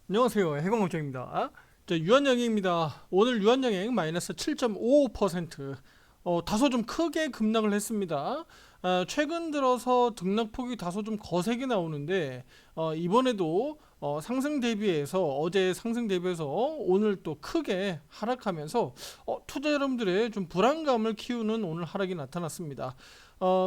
안녕하세요. 해공업종입니다. 유한양행입니다. 오늘 유한양행 마이너스 7.55%. 다소 좀 크게 급락을 했습니다. 최근 들어서 등락폭이 다소 좀 거세게 나오는데 이번에도 상승 대비해서 어제 상승 대비해서 오늘 또 크게 하락하면서 투자 여러분들의 좀 불안감을 키우는 오늘 하락이 나타났습니다.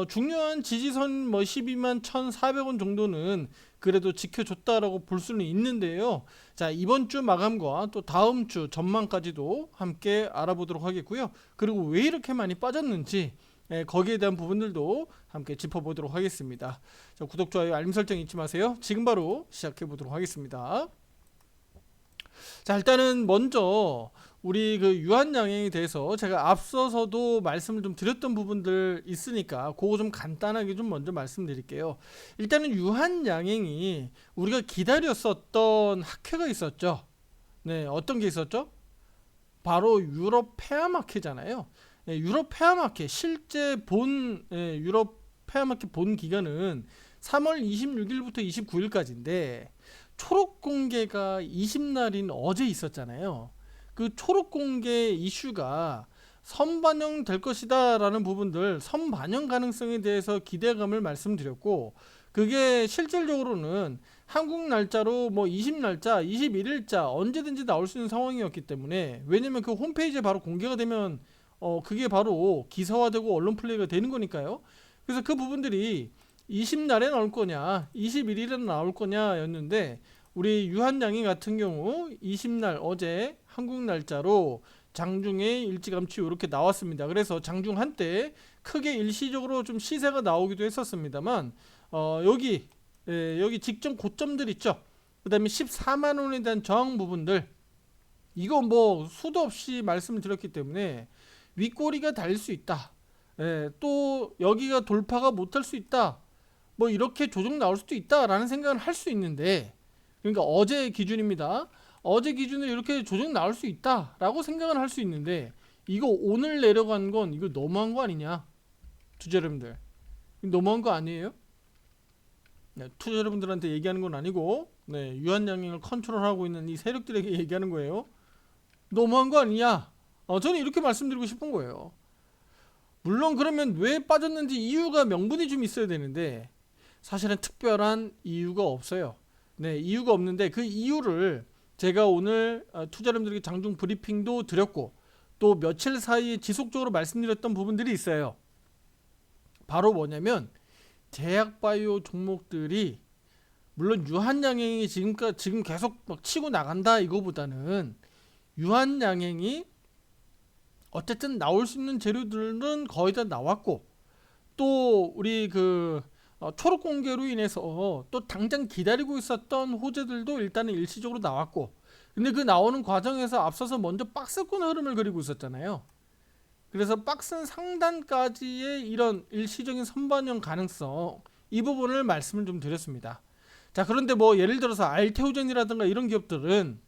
중요한 지지선 뭐 12만 1,400원 정도는 그래도 지켜줬다라고 볼 수는 있는데요. 자, 이번 주 마감과 또 다음 주 전망까지도 함께 알아보도록 하겠고요. 그리고 왜 이렇게 많이 빠졌는지 거기에 대한 부분들도 함께 짚어보도록 하겠습니다. 자, 구독, 좋아요, 알림 설정 잊지 마세요. 지금 바로 시작해 보도록 하겠습니다. 자, 일단은 먼저 우리 그 유한양행에 대해서 제가 앞서서도 말씀을 좀 드렸던 부분들 있으니까 그거 좀 간단하게 좀 먼저 말씀드릴게요. 일단은 유한양행이 우리가 기다렸었던 학회가 있었죠. 네, 어떤 게 있었죠? 바로 유럽 폐암학회잖아요. 유럽 폐암학회 실제 유럽 폐암학회 본 기간은 3월 26일부터 29일까지인데 초록 공개가 20날인 어제 있었잖아요. 그 초록 공개 이슈가 선반영 될 것이다 라는 부분들, 선반영 가능성에 대해서 기대감을 말씀드렸고, 그게 실질적으로는 한국 날짜로 뭐 20날짜, 21일자 언제든지 나올 수 있는 상황이었기 때문에, 왜냐면 그 홈페이지에 바로 공개가 되면 그게 바로 기사화되고 언론 플레이가 되는 거니까요. 그래서 그 부분들이 20날에 나올 거냐, 21일에 나올 거냐였는데, 우리 유한양행 같은 경우 20날 어제 한국 날짜로 장중에 일찌감치 이렇게 나왔습니다. 그래서 장중 한때 크게 일시적으로 좀 시세가 나오기도 했었습니다만 여기 직전 고점들 있죠. 그 다음에 14만 원에 대한 저항 부분들, 이거 뭐 수도 없이 말씀을 드렸기 때문에 윗꼬리가 달릴 수 있다. 또 여기가 돌파가 못할 수 있다. 뭐 이렇게 조정 나올 수도 있다라는 생각을 할 수 있는데, 그러니까 어제 기준입니다. 어제 기준으로 이렇게 조정 나올 수 있다라고 생각을 할 수 있는데, 이거 오늘 내려간 건 이거 너무한 거 아니냐? 투자 여러분들, 너무한 거 아니에요? 네, 투자 여러분들한테 얘기하는 건 아니고, 네, 유한양행을 컨트롤하고 있는 이 세력들에게 얘기하는 거예요. 너무한 거 아니냐? 저는 이렇게 말씀드리고 싶은 거예요. 물론 그러면 왜 빠졌는지 이유가 명분이 좀 있어야 되는데, 사실은 특별한 이유가 없어요. 네, 이유가 없는데 그 이유를 제가 오늘 투자자분들에게 장중 브리핑도 드렸고, 또 며칠 사이에 지속적으로 말씀드렸던 부분들이 있어요. 바로 뭐냐면 제약바이오 종목들이, 물론 유한양행이 지금 계속 막 치고 나간다 이거보다는, 유한양행이 어쨌든 나올 수 있는 재료들은 거의 다 나왔고, 또 우리 그 초록 공개로 인해서 또 당장 기다리고 있었던 호재들도 일단은 일시적으로 나왔고, 근데 그 나오는 과정에서 앞서서 먼저 박스권 흐름을 그리고 있었잖아요. 그래서 박스 상단까지의 이런 일시적인 선반영 가능성, 이 부분을 말씀을 좀 드렸습니다. 자, 그런데 뭐 예를 들어서 알테오젠이라든가 이런 기업들은,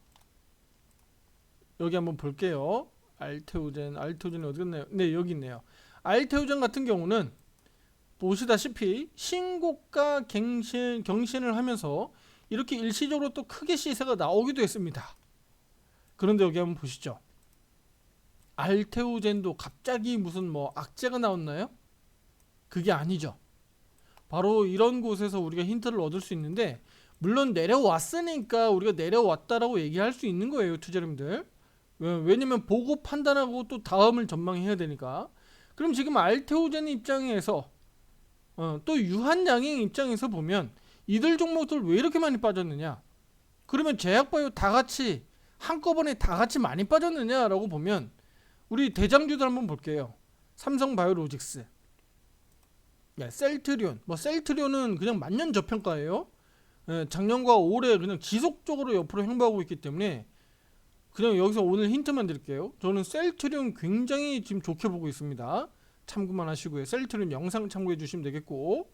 여기 한번 볼게요. 알테오젠이 어디 있나요? 네, 여기 있네요. 알테오젠 같은 경우는 보시다시피 신고가 경신을 하면서 이렇게 일시적으로 또 크게 시세가 나오기도 했습니다. 그런데 여기 한번 보시죠. 알테오젠도 갑자기 무슨 뭐 악재가 나왔나요? 그게 아니죠. 바로 이런 곳에서 우리가 힌트를 얻을 수 있는데, 물론 내려왔으니까 우리가 내려왔다라고 얘기할 수 있는 거예요, 투자자님들. 왜냐면 보고 판단하고 또 다음을 전망해야 되니까. 그럼 지금 알테오젠 입장에서 또 유한양행 입장에서 보면 이들 종목들 왜 이렇게 많이 빠졌느냐? 그러면 제약바이오 다 같이 한꺼번에 다 같이 많이 빠졌느냐라고 보면, 우리 대장주들 한번 볼게요. 삼성바이오로직스, 셀트리온. 뭐 셀트리온은 그냥 만년 저평가예요. 작년과 올해 그냥 지속적으로 옆으로 행보하고 있기 때문에 그냥 여기서 오늘 힌트만 드릴게요. 저는 셀트리온 굉장히 지금 좋게 보고 있습니다. 참고만 하시고요. 셀트리온 영상 참고해 주시면 되겠고,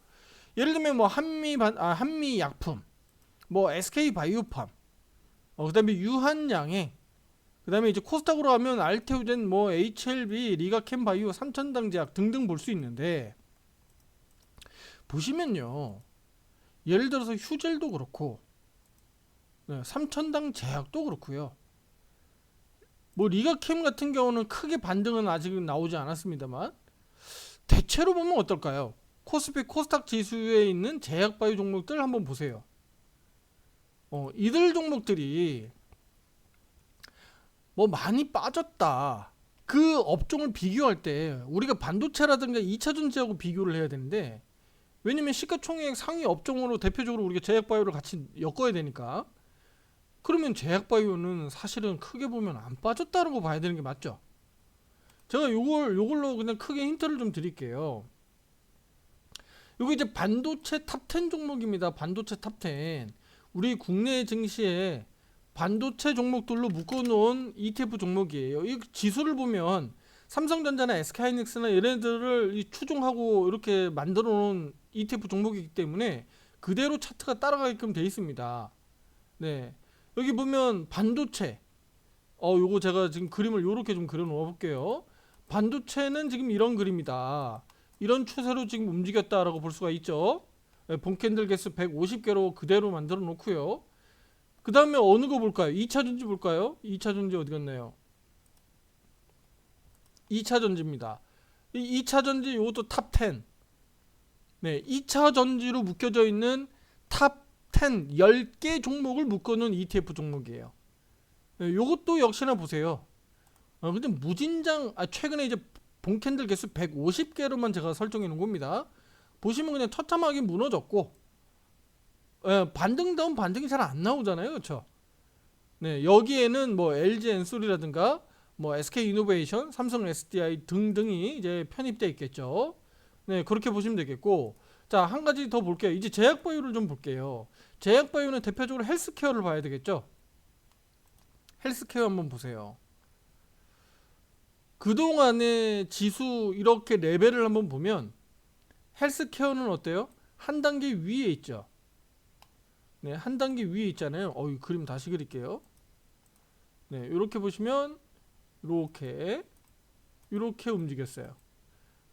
예를 들면 뭐 한미약품, 뭐 SK바이오팜, 그다음에 유한양행, 그다음에 이제 코스닥으로 하면 알테오젠, 뭐 HLB, 리가캠바이오, 삼천당제약 등등 볼 수 있는데, 보시면요, 예를 들어서 휴젤도 그렇고 네, 3천당 제약도 그렇고요. 뭐 리가캠 같은 경우는 크게 반등은 아직은 나오지 않았습니다만 대체로 보면 어떨까요? 코스피 코스닥 지수에 있는 제약바이오 종목들 한번 보세요. 이들 종목들이 뭐 많이 빠졌다. 그 업종을 비교할 때 우리가 반도체라든가 2차전지하고 비교를 해야 되는데, 왜냐면 시가총액 상위 업종으로 대표적으로 우리가 제약바이오를 같이 엮어야 되니까, 그러면 제약바이오는 사실은 크게 보면 안 빠졌다라고 봐야 되는 게 맞죠. 제가 요걸로 그냥 크게 힌트를 좀 드릴게요. 요거 이제 반도체 탑10 종목입니다. 반도체 탑10. 우리 국내 증시에 반도체 종목들로 묶어놓은 ETF 종목이에요. 이 지수를 보면 삼성전자나 SK하이닉스나 얘네들을 추종하고 이렇게 만들어 놓은 ETF 종목이기 때문에 그대로 차트가 따라가게끔 돼 있습니다. 네. 여기 보면 반도체. 요거 제가 지금 그림을 요렇게 좀 그려 놓아 볼게요. 반도체는 지금 이런 그림이다. 이런 추세로 지금 움직였다라고 볼 수가 있죠. 본 캔들 개수 150개로 그대로 만들어 놓고요. 그 다음에 어느 거 볼까요? 2차전지 볼까요? 2차전지 어디 갔나요? 2차전지입니다. 이 2차전지 이것도 탑10. 네, 2차전지로 묶여져 있는 탑10 10개 종목을 묶어놓은 ETF 종목이에요. 네, 이것도 역시나 보세요. 근데 무진장, 최근에 이제 본 캔들 개수 150개로만 제가 설정해 놓은 겁니다. 보시면 그냥 처참하게 무너졌고, 반등다운 반등이 잘 안 나오잖아요, 그렇죠? 네, 여기에는 뭐 LG 엔솔이라든가 뭐 SK 이노베이션, 삼성 SDI 등등이 이제 편입되어 있겠죠. 네, 그렇게 보시면 되겠고, 자, 한 가지 더 볼게요. 이제 제약바이오를 좀 볼게요. 제약바이오는 대표적으로 헬스케어를 봐야 되겠죠. 헬스케어 한번 보세요. 그동안의 지수 이렇게 레벨을 한번 보면 헬스케어는 어때요? 한 단계 위에 있죠. 네, 한 단계 위에 있잖아요. 이 그림 다시 그릴게요. 네, 이렇게 보시면 이렇게 움직였어요.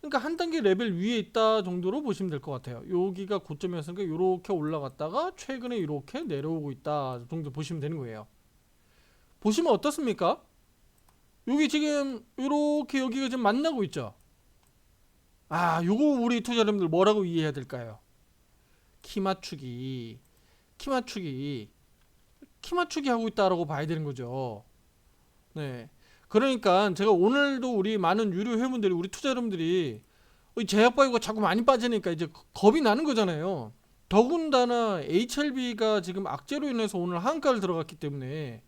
그러니까 한 단계 레벨 위에 있다 정도로 보시면 될 것 같아요. 여기가 고점이었으니까 이렇게 올라갔다가 최근에 이렇게 내려오고 있다 정도 보시면 되는 거예요. 보시면 어떻습니까? 여기 지금 이렇게 여기가 지금 만나고 있죠. 요거 우리 투자 여러분들 뭐라고 이해해야 될까요? 키 맞추기 하고 있다라고 봐야 되는 거죠. 네. 그러니까 제가 오늘도 우리 많은 유료 회원분들이, 우리 투자 여러분들이 제약바이오가 자꾸 많이 빠지니까 이제 겁이 나는 거잖아요. 더군다나 HLB가 지금 악재로 인해서 오늘 하한가를 들어갔기 때문에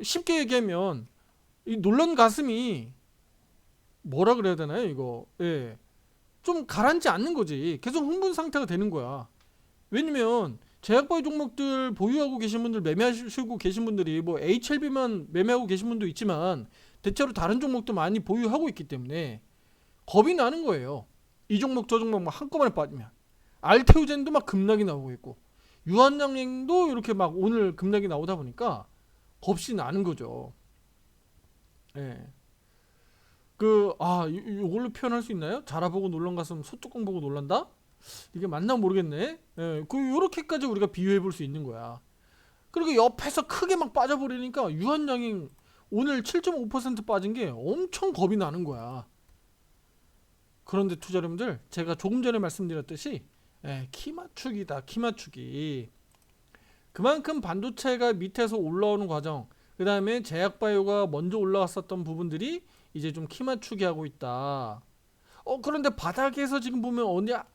쉽게 얘기하면 이 놀란 가슴이 뭐라 그래야 되나요, 이거? 예. 좀 가라앉지 않는 거지. 계속 흥분 상태가 되는 거야. 왜냐면 제약바이오 종목들 보유하고 계신 분들, 매매하시고 계신 분들이 뭐 HLB만 매매하고 계신 분도 있지만 대체로 다른 종목도 많이 보유하고 있기 때문에 겁이 나는 거예요. 이 종목 저 종목 막 한꺼번에 빠지면. 알테오젠도 막 급락이 나오고 있고, 유한양행도 이렇게 막 오늘 급락이 나오다 보니까 겁이 나는 거죠. 예. 요걸로 표현할 수 있나요? 자라보고 놀란 가슴 소뚜껑 보고 놀란다? 이게 맞나 모르겠네. 예, 요렇게까지 우리가 비유해 볼 수 있는 거야. 그리고 옆에서 크게 막 빠져버리니까 유한양행 오늘 7.5% 빠진 게 엄청 겁이 나는 거야. 그런데 투자자분들, 제가 조금 전에 말씀드렸듯이 키 맞추기다. 키 맞추기. 그만큼 반도체가 밑에서 올라오는 과정, 그 다음에 제약바이오가 먼저 올라왔었던 부분들이 이제 좀 키 맞추기 하고 있다. 그런데 바닥에서 지금 보면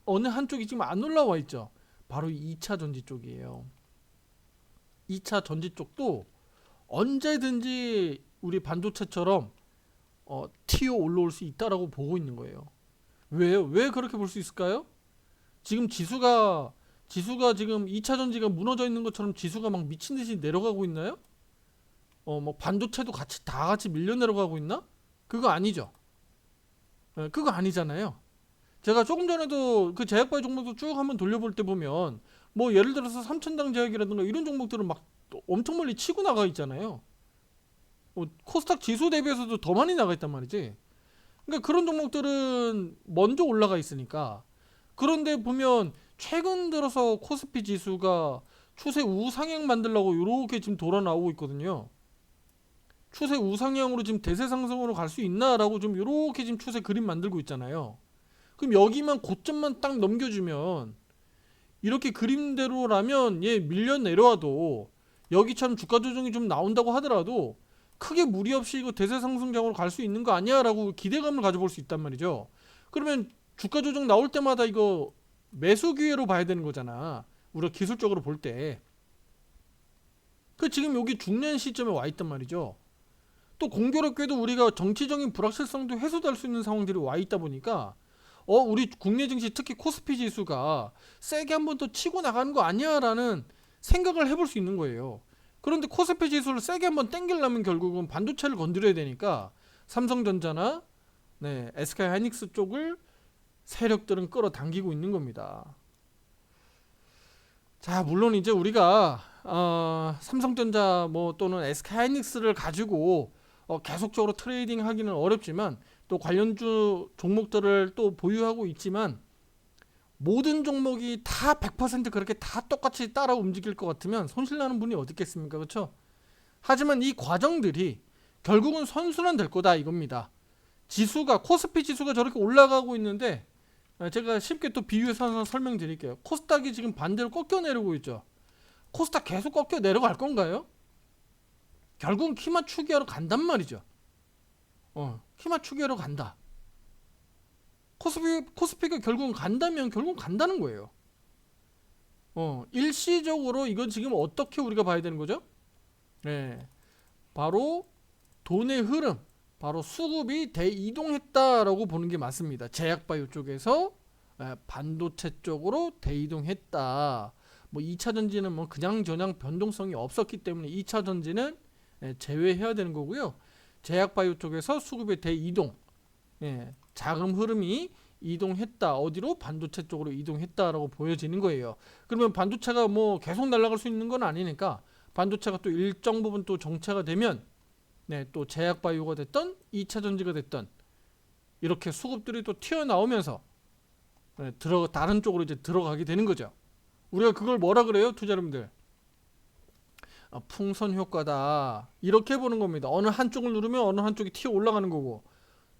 어느 한쪽이 지금 안 올라와 있죠. 바로 2차 전지 쪽이에요. 2차 전지 쪽도 언제든지 우리 반도체처럼 튀어 올라올 수 있다라고 보고 있는 거예요. 왜요? 왜 그렇게 볼 수 있을까요? 지금 지수가 지금 2차 전지가 무너져 있는 것처럼 지수가 막 미친 듯이 내려가고 있나요? 뭐 반도체도 다 같이 밀려 내려가고 있나? 그거 아니죠. 그거 아니잖아요. 제가 조금 전에도 그 제약바이오 종목도 쭉 한번 돌려볼 때 보면 뭐 예를 들어서 삼천당 제약이라든가 이런 종목들은 막 엄청 멀리 치고 나가 있잖아요. 코스닥 지수 대비해서도 더 많이 나가 있단 말이지. 그러니까 그런 종목들은 먼저 올라가 있으니까. 그런데 보면 최근 들어서 코스피 지수가 추세 우상향 만들려고 이렇게 지금 돌아 나오고 있거든요. 추세 우상향으로 지금 대세 상승으로 갈 수 있나라고 좀 이렇게 지금 추세 그림 만들고 있잖아요. 그럼 여기만 고점만 딱 넘겨주면 이렇게 그림대로라면 얘 밀려 내려와도 여기처럼 주가 조정이 좀 나온다고 하더라도 크게 무리 없이 이거 대세 상승장으로 갈 수 있는 거 아니야라고 기대감을 가져볼 수 있단 말이죠. 그러면 주가 조정 나올 때마다 이거 매수 기회로 봐야 되는 거잖아. 우리가 기술적으로 볼 때. 그 지금 여기 중요한 시점에 와 있단 말이죠. 또 공교롭게도 우리가 정치적인 불확실성도 해소될 수 있는 상황들이 와 있다 보니까 우리 국내 증시 특히 코스피 지수가 세게 한번 더 치고 나가는 거 아니야라는 생각을 해볼 수 있는 거예요. 그런데 코스피 지수를 세게 한번 땡기려면 결국은 반도체를 건드려야 되니까 삼성전자나 SK 하이닉스 쪽을 세력들은 끌어당기고 있는 겁니다. 자, 물론 이제 우리가 삼성전자 또는 SK 하이닉스를 가지고 계속적으로 트레이딩 하기는 어렵지만 또 관련주 종목들을 또 보유하고 있지만 모든 종목이 다 100% 그렇게 다 똑같이 따라 움직일 것 같으면 손실나는 분이 어디 있겠습니까? 그렇죠? 하지만 이 과정들이 결국은 선순환 될 거다 이겁니다. 코스피 지수가 저렇게 올라가고 있는데 제가 쉽게 또 비유해서 설명드릴게요. 코스닥이 지금 반대로 꺾여 내려오고 있죠. 코스닥 계속 꺾여 내려갈 건가요? 결국은 키 맞추기 하러 간단 말이죠. 키 맞추기 하러 간다. 코스피가 결국은 간다면 결국은 간다는 거예요. 일시적으로 이건 지금 어떻게 우리가 봐야 되는 거죠? 바로 돈의 흐름, 바로 수급이 대이동했다라고 보는 게 맞습니다. 제약바이오 쪽에서 반도체 쪽으로 대이동했다. 2차 전지는 그냥 저냥 변동성이 없었기 때문에 2차 전지는 제외해야 되는 거고요. 제약바이오 쪽에서 수급의 대이동, 자금 흐름이 이동했다. 어디로? 반도체 쪽으로 이동했다라고 보여지는 거예요. 그러면 반도체가 계속 날아갈 수 있는 건 아니니까 반도체가 또 일정 부분 또 정체가 되면 또 제약바이오가 됐던 2차 전지가 됐던 이렇게 수급들이 또 튀어나오면서 다른 쪽으로 이제 들어가게 되는 거죠. 우리가 그걸 뭐라 그래요? 투자자분들. 풍선 효과다. 이렇게 보는 겁니다. 어느 한쪽을 누르면 어느 한쪽이 튀어 올라가는 거고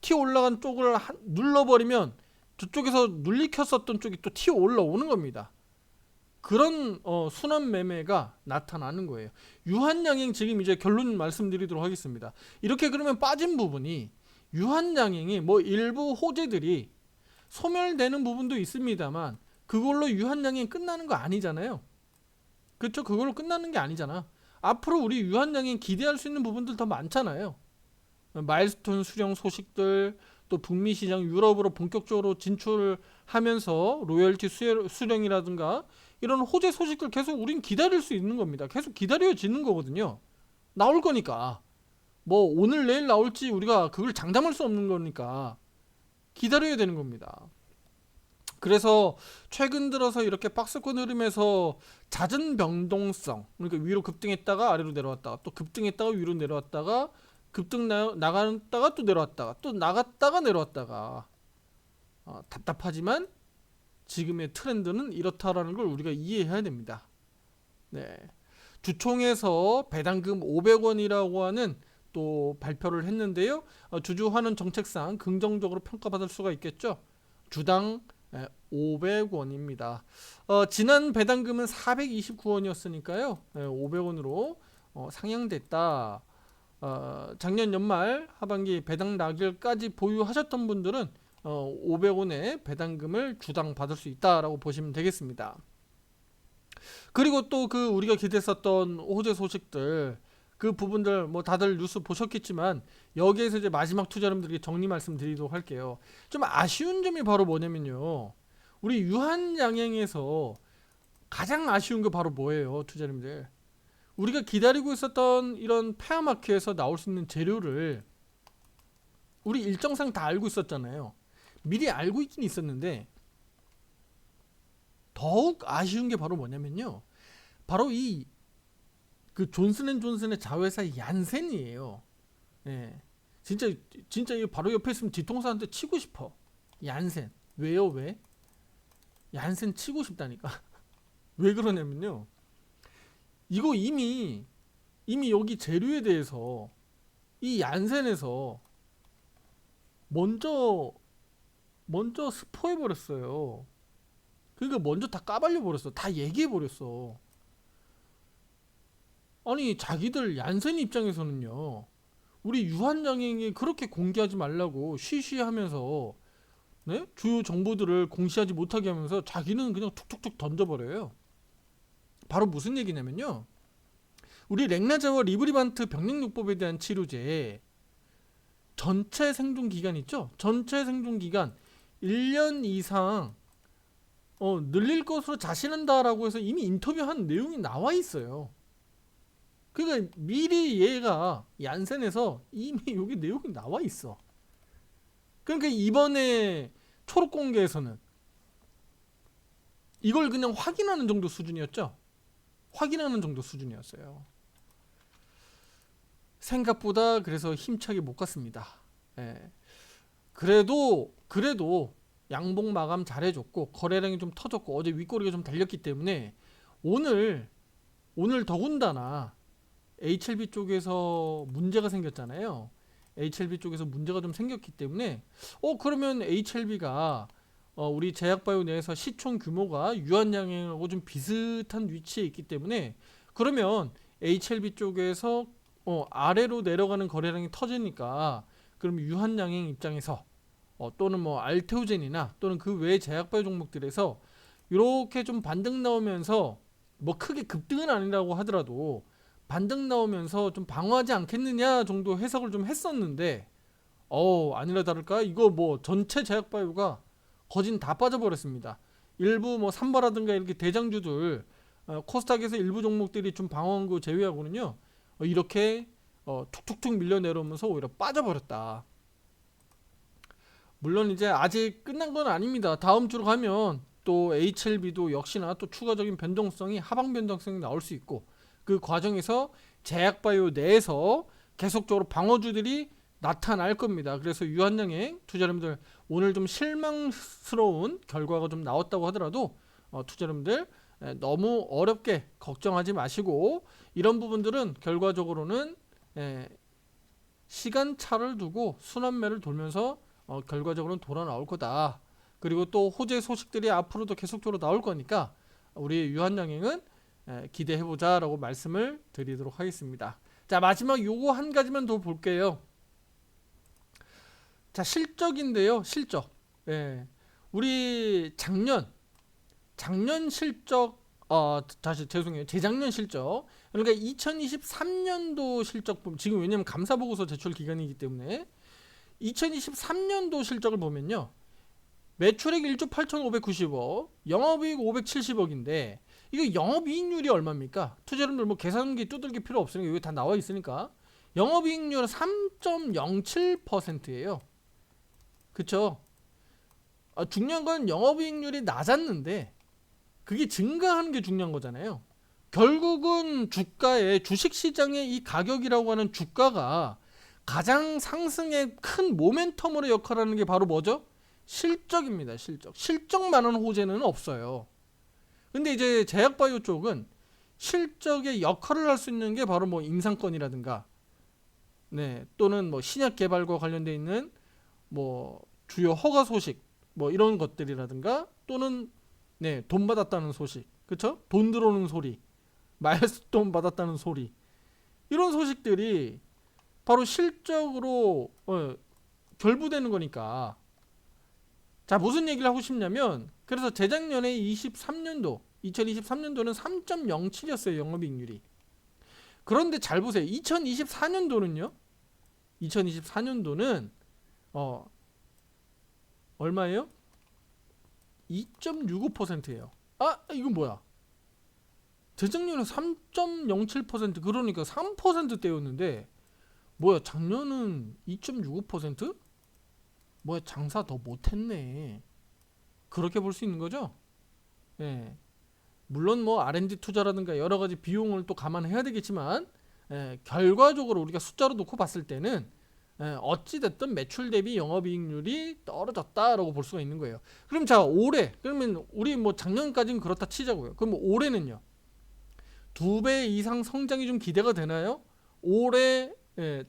튀어 올라간 쪽을 눌러버리면 저쪽에서 눌리켰었던 쪽이 또 튀어 올라오는 겁니다. 그런 순환 매매가 나타나는 거예요. 유한양행 지금 이제 결론 말씀드리도록 하겠습니다. 이렇게 그러면 빠진 부분이 유한양행이 일부 호재들이 소멸되는 부분도 있습니다만 그걸로 유한양행 끝나는 거 아니잖아요. 그렇죠? 그걸로 끝나는 게 아니잖아. 앞으로 우리 유한양행 기대할 수 있는 부분들 더 많잖아요. 마일스톤 수령 소식들, 또 북미 시장 유럽으로 본격적으로 진출하면서 로열티 수령이라든가 이런 호재 소식들 계속 우린 기다릴 수 있는 겁니다. 계속 기다려지는 거거든요. 나올 거니까. 오늘 내일 나올지 우리가 그걸 장담할 수 없는 거니까 기다려야 되는 겁니다. 그래서 최근 들어서 이렇게 박스권 흐름에서 잦은 변동성, 그러니까 위로 급등했다가 아래로 내려왔다가 또 급등했다가 위로 내려왔다가 급등 나갔다가 또 내려왔다가 또 나갔다가 내려왔다가 답답하지만 지금의 트렌드는 이렇다라는 걸 우리가 이해해야 됩니다. 주총에서 배당금 500원이라고 하는 또 발표를 했는데요. 주주환원 정책상 긍정적으로 평가받을 수가 있겠죠. 주당 500원입니다. 지난 배당금은 429원이었으니까요. 500원으로 상향됐다. 작년 연말 하반기 배당 낙일까지 보유하셨던 분들은 500원의 배당금을 주당 받을 수 있다라고 보시면 되겠습니다. 그리고 또 우리가 기대했었던 호재 소식들 그 부분들 다들 뉴스 보셨겠지만 여기에서 이제 마지막 투자자분들께 정리 말씀드리도록 할게요. 좀 아쉬운 점이 바로 뭐냐면요. 우리 유한양행에서 가장 아쉬운 게 바로 뭐예요, 투자자분들? 우리가 기다리고 있었던 이런 페어마켓에서 나올 수 있는 재료를 우리 일정상 다 알고 있었잖아요. 미리 알고 있긴 있었는데 더욱 아쉬운 게 바로 뭐냐면요. 바로 존슨앤존슨의 자회사 얀센이에요. 진짜 이거 바로 옆에 있으면 뒤통수한테 치고 싶어. 얀센. 왜요? 왜? 얀센 치고 싶다니까. 왜 그러냐면요. 이거 이미 여기 재료에 대해서 이 얀센에서 먼저 스포해 버렸어요. 그러니까 먼저 다 까발려 버렸어. 다 얘기해 버렸어. 아니 자기들 얀센 입장에서는요. 우리 유한양행이 그렇게 공개하지 말라고 쉬쉬하면서 네? 주요 정보들을 공시하지 못하게 하면서 자기는 그냥 툭툭툭 던져버려요. 바로 무슨 얘기냐면요. 우리 렉나자와 리브리반트 병력요법에 대한 치료제 전체 생존 기간 있죠? 전체 생존 기간 1년 이상 늘릴 것으로 자신한다라고 해서 이미 인터뷰한 내용이 나와 있어요. 그러니까 미리 얘가 얀센에서 이미 여기 내용이 나와 있어. 그러니까 이번에 초록 공개에서는 이걸 그냥 확인하는 정도 수준이었죠. 확인하는 정도 수준이었어요. 생각보다 그래서 힘차게 못 갔습니다. 예. 그래도 양봉 마감 잘해줬고 거래량이 좀 터졌고 어제 윗꼬리가 좀 달렸기 때문에 오늘 더군다나 HLB 쪽에서 문제가 생겼잖아요. HLB 쪽에서 문제가 좀 생겼기 때문에 그러면 HLB가 우리 제약바이오 내에서 시총 규모가 유한양행하고 좀 비슷한 위치에 있기 때문에 그러면 HLB 쪽에서 아래로 내려가는 거래량이 터지니까 그럼 유한양행 입장에서 또는 뭐 알테오젠이나 또는 그 외의 제약바이오 종목들에서 이렇게 좀 반등 나오면서 뭐 크게 급등은 아니라고 하더라도 반등 나오면서 좀 방어하지 않겠느냐 정도 해석을 좀 했었는데 아니라 다를까 이거 뭐 전체 제약바이오가 거진 다 빠져버렸습니다. 일부 뭐 삼바라든가 이렇게 대장주들 코스닥에서 일부 종목들이 좀 방어한 거 제외하고는요 이렇게 툭툭툭 밀려 내려오면서 오히려 빠져버렸다. 물론 이제 아직 끝난 건 아닙니다. 다음 주로 가면 또 HLB도 역시나 또 추가적인 변동성이 하방 변동성이 나올 수 있고 그 과정에서 제약바이오 내에서 계속적으로 방어주들이 나타날 겁니다. 그래서 유한양행 투자자님들 오늘 좀 실망스러운 결과가 좀 나왔다고 하더라도 투자자님들 너무 어렵게 걱정하지 마시고 이런 부분들은 결과적으로는 시간차를 두고 순환매를 돌면서 결과적으로는 돌아 나올 거다. 그리고 또 호재 소식들이 앞으로도 계속적으로 나올 거니까 우리 유한양행은 기대해보자 라고 말씀을 드리도록 하겠습니다. 자 마지막 요거 한 가지만 더 볼게요. 자 실적인데요. 실적 우리 작년 실적 다시 죄송해요. 재작년 실적 그러니까 2023년도 실적 지금 왜냐면 감사보고서 제출 기간이기 때문에 2023년도 실적을 보면요. 매출액 1조 8,590억, 영업이익 570억인데 이거 영업이익률이 얼마입니까? 투자자분들 뭐 계산기 두들길 필요 없으니까 여기 다 나와 있으니까 영업이익률은 3.07%예요. 그쵸? 중요한 건 영업이익률이 낮았는데 그게 증가하는 게 중요한 거잖아요. 결국은 주식시장의 이 가격이라고 하는 주가가 가장 상승의 큰 모멘텀으로 역할하는 게 바로 뭐죠? 실적입니다. 실적만한 호재는 없어요. 근데 이제 제약바이오 쪽은 실적의 역할을 할 수 있는 게 바로 뭐 임상권이라든가 또는 뭐 신약 개발과 관련돼 있는 뭐 주요 허가 소식 뭐 이런 것들이라든가 또는 돈 받았다는 소식. 그쵸? 돈 들어오는 소리. 마일스톤 받았다는 소리. 이런 소식들이 바로 실적으로 결부되는 거니까. 자 무슨 얘기를 하고 싶냐면 그래서 재작년에 2023년도는 3.07이었어요. 영업이익률이. 그런데 잘 보세요. 2024년도는요. 2024년도는 얼마예요? 2.65%예요. 이건 뭐야? 재작년에 3.07% 그러니까 3%대였는데 뭐야 작년은 2.65%? 뭐야 장사 더 못했네. 그렇게 볼 수 있는 거죠. 물론 뭐 R&D 투자라든가 여러 가지 비용을 또 감안해야 되겠지만 결과적으로 우리가 숫자로 놓고 봤을 때는 어찌됐든 매출 대비 영업이익률이 떨어졌다라고 볼 수가 있는 거예요. 그럼 자 올해 그러면 우리 뭐 작년까지는 그렇다 치자고요. 그럼 올해는요. 2배 이상 성장이 좀 기대가 되나요? 올해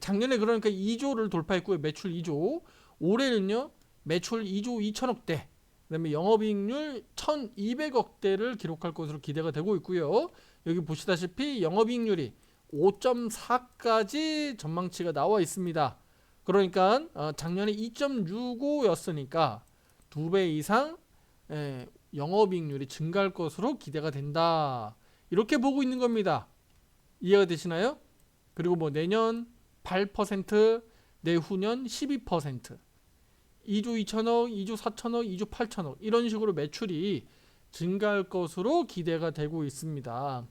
작년에 그러니까 2조를 돌파했고요. 매출 2조. 올해는요. 매출 2조 2천억대. 그다음에 영업이익률 1,200억대를 기록할 것으로 기대가 되고 있고요. 여기 보시다시피 영업이익률이 5.4까지 전망치가 나와 있습니다. 그러니까 작년에 2.65였으니까 2배 이상 영업이익률이 증가할 것으로 기대가 된다. 이렇게 보고 있는 겁니다. 이해가 되시나요? 그리고 뭐 내년 8%, 내후년 12%, 2조 2천억, 2조 4천억, 2조 8천억 이런 식으로 매출이 증가할 것으로 기대가 되고 있습니다.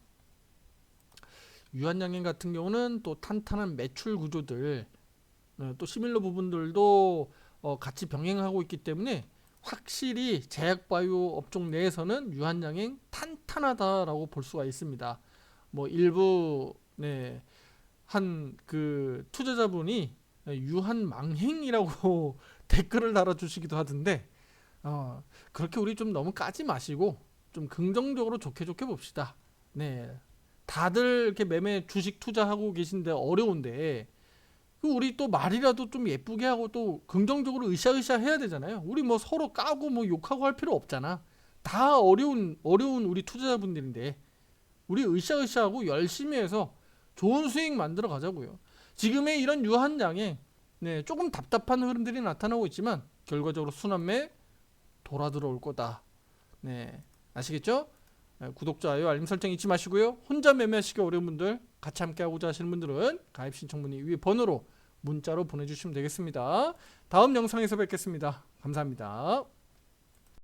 유한양행 같은 경우는 또 탄탄한 매출 구조들, 또 시밀러 부분들도 같이 병행하고 있기 때문에 확실히 제약바이오 업종 내에서는 유한양행 탄탄하다라고 볼 수가 있습니다. 뭐 일부 한 그 투자자분이 유한망행이라고 댓글을 달아주시기도 하던데 그렇게 우리 좀 너무 까지 마시고 좀 긍정적으로 좋게 봅시다. 네, 다들 이렇게 매매 주식 투자하고 계신데 어려운데 우리 또 말이라도 좀 예쁘게 하고 또 긍정적으로 으쌰으쌰 해야 되잖아요. 우리 뭐 서로 까고 뭐 욕하고 할 필요 없잖아. 다 어려운 우리 투자자분들인데 우리 으쌰으쌰하고 열심히 해서 좋은 수익 만들어 가자고요. 지금의 이런 유한양에 조금 답답한 흐름들이 나타나고 있지만 결과적으로 순환매 돌아 들어올 거다. 네, 아시겠죠? 구독, 좋아요, 알림 설정 잊지 마시고요. 혼자 매매하시기 어려운 분들, 같이 함께 하고자 하시는 분들은 가입 신청 문의 위에 번호로 문자로 보내주시면 되겠습니다. 다음 영상에서 뵙겠습니다. 감사합니다.